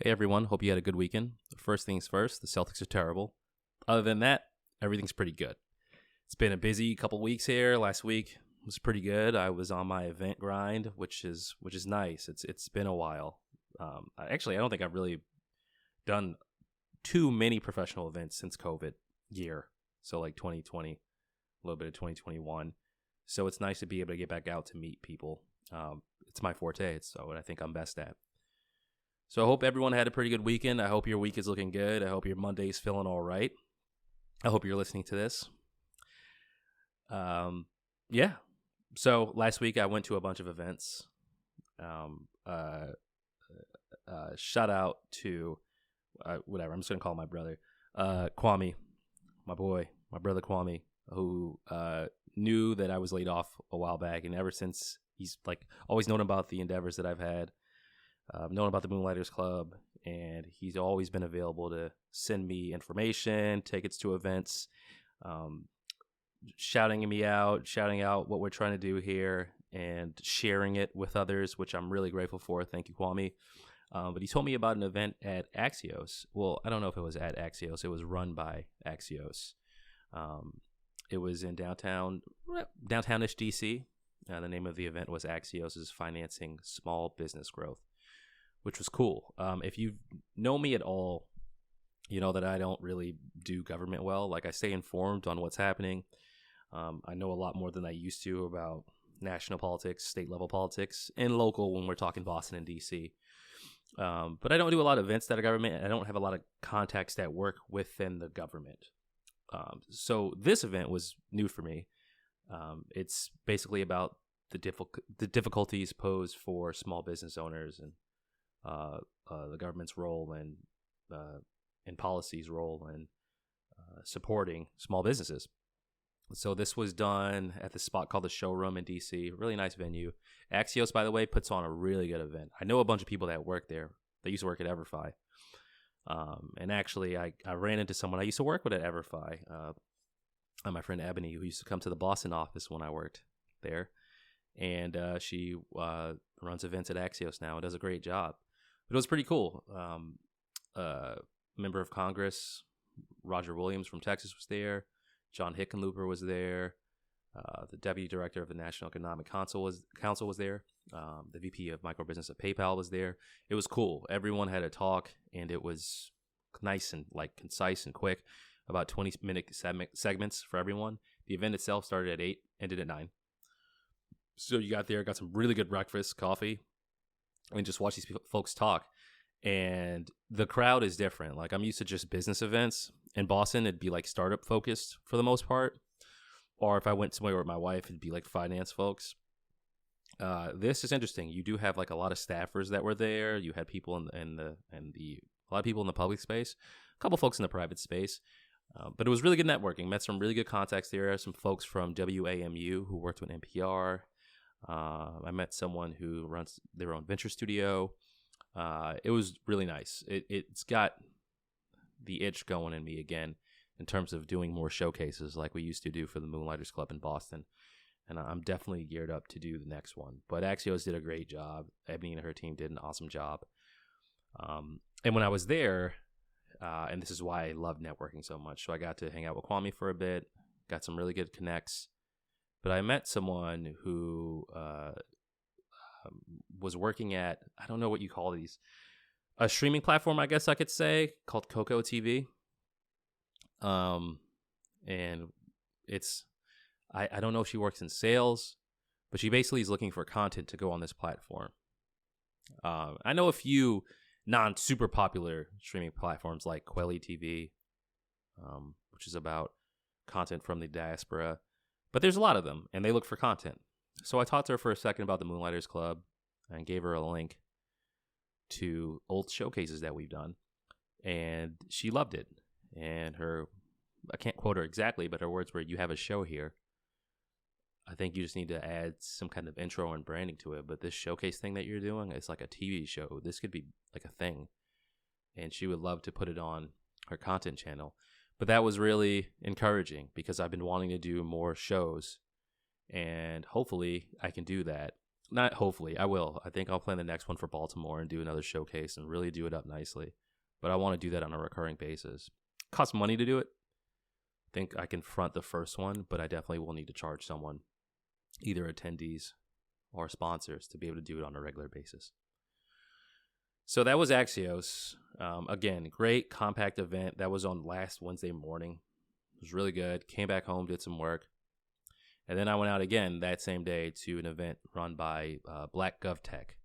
Hey everyone, hope you had a good weekend. First things first, the Celtics are terrible. Other than that, everything's pretty good. It's been a busy couple weeks here. Last week was pretty good. I was on my event grind, which is nice. It's been a while. I don't think I've really done too many professional events since COVID year. So like 2020, a little bit of 2021. So it's nice to be able to get back out to meet people. It's my forte. It's what I think I'm best at. So I hope everyone had a pretty good weekend. I hope your week is looking good. I hope your Monday's feeling all right. I hope you're listening to this. Yeah. So last week I went to a bunch of events. Shout out to whatever. I'm just gonna call my brother, Kwame, my brother Kwame, who knew that I was laid off a while back, and ever since he's like always known about the endeavors that I've had. Known about the Moonlighters Club, and he's always been available to send me information, tickets to events, shouting out what we're trying to do here, and sharing it with others, which I'm really grateful for. Thank you, Kwame. But he told me about an event at Axios. Well, I don't know if it was at Axios. It was run by Axios. It was in downtownish DC. The name of the event was Axios is Financing Small Business Growth, which was cool. If you know me at all, you know that I don't really do government well. Like, I stay informed on what's happening. I know a lot more than I used to about national politics, state level politics, and local when we're talking Boston and DC. But I don't do a lot of events that are government. I don't have a lot of contacts that work within the government. So this event was new for me. It's basically about the difficulties posed for small business owners and the government's role and policy's role in supporting small businesses. So this was done at the spot called the Showroom in DC. Really nice venue. Axios, by the way, puts on a really good event. I know a bunch of people that work there. They used to work at EverFi. And actually, I ran into someone I used to work with at EverFi. My friend Ebony, who used to come to the Boston office when I worked there. And she runs events at Axios now and does a great job. But it was pretty cool. Member of Congress, Roger Williams from Texas was there. John Hickenlooper was there. The Deputy Director of the National Economic Council was there. The VP of Microbusiness at PayPal was there. It was cool. Everyone had a talk, and it was nice and concise and quick. About 20-minute segments for everyone. The event itself started at 8, ended at 9. So you got there, got some really good breakfast, coffee, and just watch these folks talk. And the crowd is different. Like, I'm used to just business events. In Boston, it'd be like startup focused for the most part. Or if I went somewhere with my wife, it'd be like finance folks. This is interesting. You do have like a lot of staffers that were there. You had people a lot of people in the public space, a couple folks in the private space. But it was really good networking. Met some really good contacts there. Some folks from WAMU who worked with NPR. I met someone who runs their own venture studio. It was really nice. It's got the itch going in me again in terms of doing more showcases like we used to do for the Moonlighters Club in Boston. And I'm definitely geared up to do the next one. But Axios did a great job. Ebony and her team did an awesome job. And when I was there, and this is why I love networking so much. So I got to hang out with Kwame for a bit, got some really good connects. But I met someone who was working at, I don't know what you call these, a streaming platform, I guess I could say, called Coco TV. And it's, I don't know if she works in sales, but she basically is looking for content to go on this platform. I know a few non-super popular streaming platforms like Quelly TV, which is about content from the diaspora. But there's a lot of them, and they look for content. So I talked to her for a second about the Moonlighters Club and gave her a link to old showcases that we've done. And she loved it. And I can't quote her exactly, but her words were, "You have a show here. I think you just need to add some kind of intro and branding to it. But this showcase thing that you're doing, it's like a TV show. This could be like a thing." And she would love to put it on her content channel. But that was really encouraging because I've been wanting to do more shows. And hopefully I can do that. Not hopefully, I will. I think I'll plan the next one for Baltimore and do another showcase and really do it up nicely. But I want to do that on a recurring basis. Costs money to do it. I think I can front the first one, but I definitely will need to charge someone, either attendees or sponsors, to be able to do it on a regular basis. So that was Axios. Again, great compact event. That was on last Wednesday morning. It was really good. Came back home, did some work. And then I went out again that same day to an event run by Black GovTech,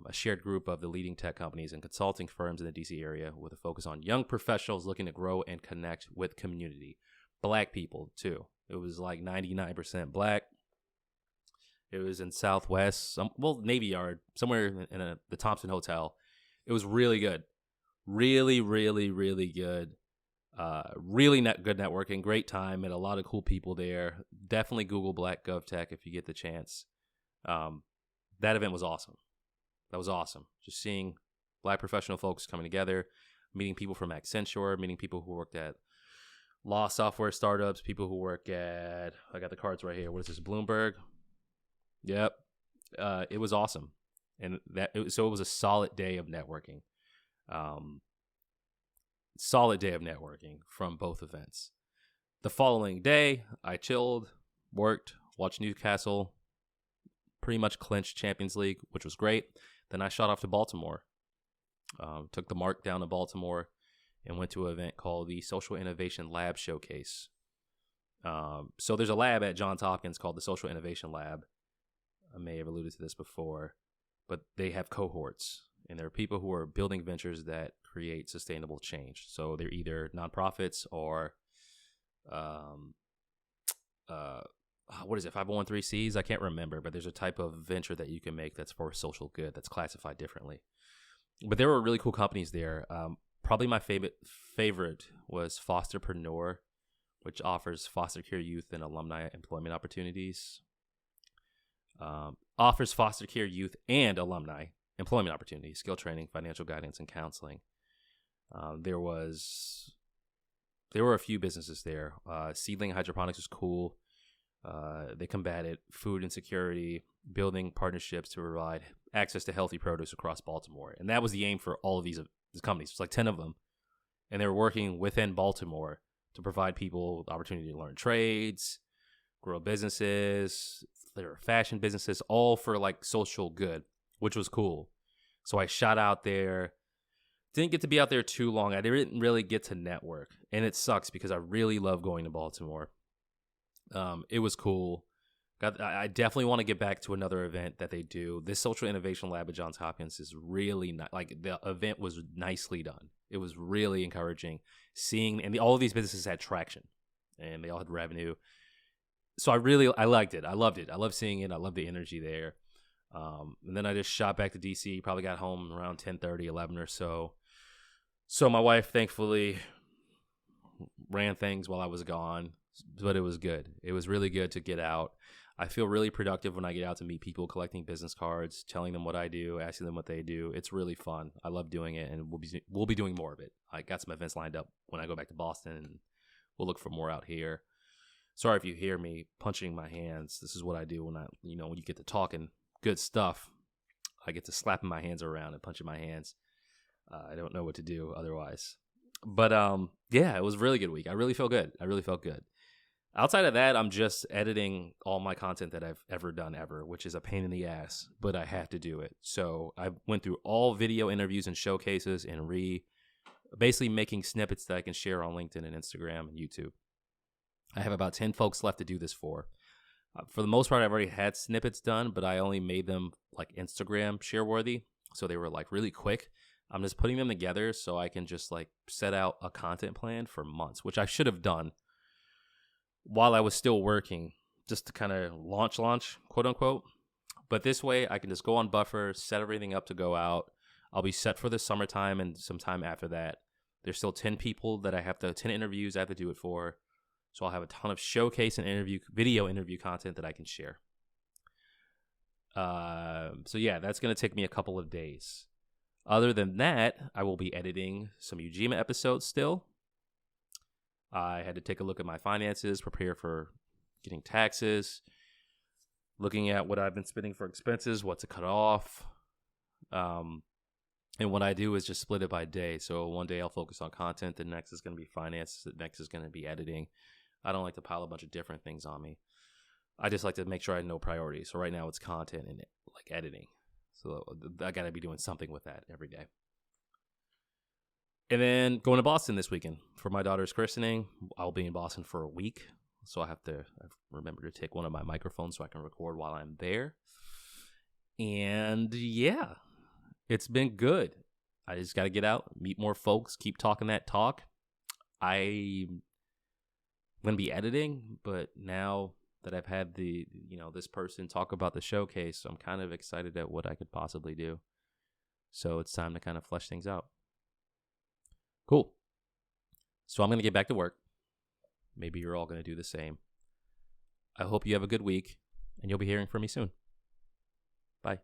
a shared group of the leading tech companies and consulting firms in the DC area with a focus on young professionals looking to grow and connect with community. Black people, too. It was like 99% black. It was in Southwest, Navy Yard, somewhere in the Thompson Hotel. It was really good. Really, really, really good. Really good networking, great time, and a lot of cool people there. Definitely Google Black GovTech if you get the chance. That event was awesome. That was awesome. Just seeing black professional folks coming together, meeting people from Accenture, meeting people who worked at law software startups, people who work at, I got the cards right here. What is this, Bloomberg? Yep. It was awesome. And so it was a solid day of networking. Solid day of networking from both events. The following day, I chilled, worked, watched Newcastle, pretty much clinched Champions League, which was great. Then I shot off to Baltimore, took the mark down to Baltimore, and went to an event called the Social Innovation Lab Showcase. So there's a lab at Johns Hopkins called the Social Innovation Lab. I may have alluded to this before, but they have cohorts. And there are people who are building ventures that create sustainable change. So they're either nonprofits or, what is it, 501(c)(3)s? I can't remember, but there's a type of venture that you can make that's for social good that's classified differently. But there were really cool companies there. Probably my favorite was Fosterpreneur, which offers foster care youth and alumni employment opportunities. Offers foster care youth and alumni employment opportunities, skill training, financial guidance, and counseling. There were a few businesses there. Seedling Hydroponics was cool. They combated food insecurity, building partnerships to provide access to healthy produce across Baltimore. And that was the aim for all of these companies. It's like 10 of them. And they were working within Baltimore to provide people the opportunity to learn trades, grow businesses. There were fashion businesses, all for like social good, which was cool. So I shot out there. Didn't get to be out there too long. I didn't really get to network. And it sucks because I really love going to Baltimore. It was cool. I definitely want to get back to another event that they do. This Social Innovation Lab at Johns Hopkins is really like the event was nicely done. It was really encouraging seeing, and all of these businesses had traction and they all had revenue. So I liked it. I loved it. I loved seeing it. I loved the energy there. And then I just shot back to DC, probably got home around 10:30, 11 or so. So my wife thankfully ran things while I was gone, but it was good. It was really good to get out. I feel really productive when I get out to meet people, collecting business cards, telling them what I do, asking them what they do. It's really fun. I love doing it, and we'll be doing more of it. I got some events lined up when I go back to Boston, and we'll look for more out here. Sorry if you hear me punching my hands. This is what I do when you get to talking good stuff. I get to slapping my hands around and punching my hands. I don't know what to do otherwise. But yeah, it was a really good week. I really felt good. Outside of that, I'm just editing all my content that I've ever done ever, which is a pain in the ass, but I have to do it. So I went through all video interviews and showcases and basically making snippets that I can share on LinkedIn and Instagram and YouTube. I have about 10 folks left to do this for. For the most part, I've already had snippets done, but I only made them like Instagram share worthy. So they were like really quick. I'm just putting them together so I can just like set out a content plan for months, which I should have done while I was still working, just to kind of launch, quote unquote. But this way I can just go on buffer, set everything up to go out. I'll be set for the summertime and some time after that. There's still 10 people that 10 interviews I have to do it for. So I'll have a ton of showcase and video interview content that I can share. So yeah, that's going to take me a couple of days. Other than that, I will be editing some Ujima episodes still. I had to take a look at my finances, prepare for getting taxes, looking at what I've been spending for expenses, what to cut off. And what I do is just split it by day. So one day I'll focus on content. The next is going to be finance. The next is going to be editing. I don't like to pile a bunch of different things on me. I just like to make sure I know priorities. So right now it's content and like editing. So I got to be doing something with that every day. And then going to Boston this weekend for my daughter's christening. I'll be in Boston for a week. So I've remembered to take one of my microphones so I can record while I'm there. And yeah, it's been good. I just got to get out, meet more folks, keep talking that talk. I'm going to be editing, but now that I've had this person talk about the showcase, I'm kind of excited at what I could possibly do. So it's time to kind of flesh things out. Cool. So I'm going to get back to work. Maybe you're all going to do the same. I hope you have a good week, and you'll be hearing from me soon. Bye.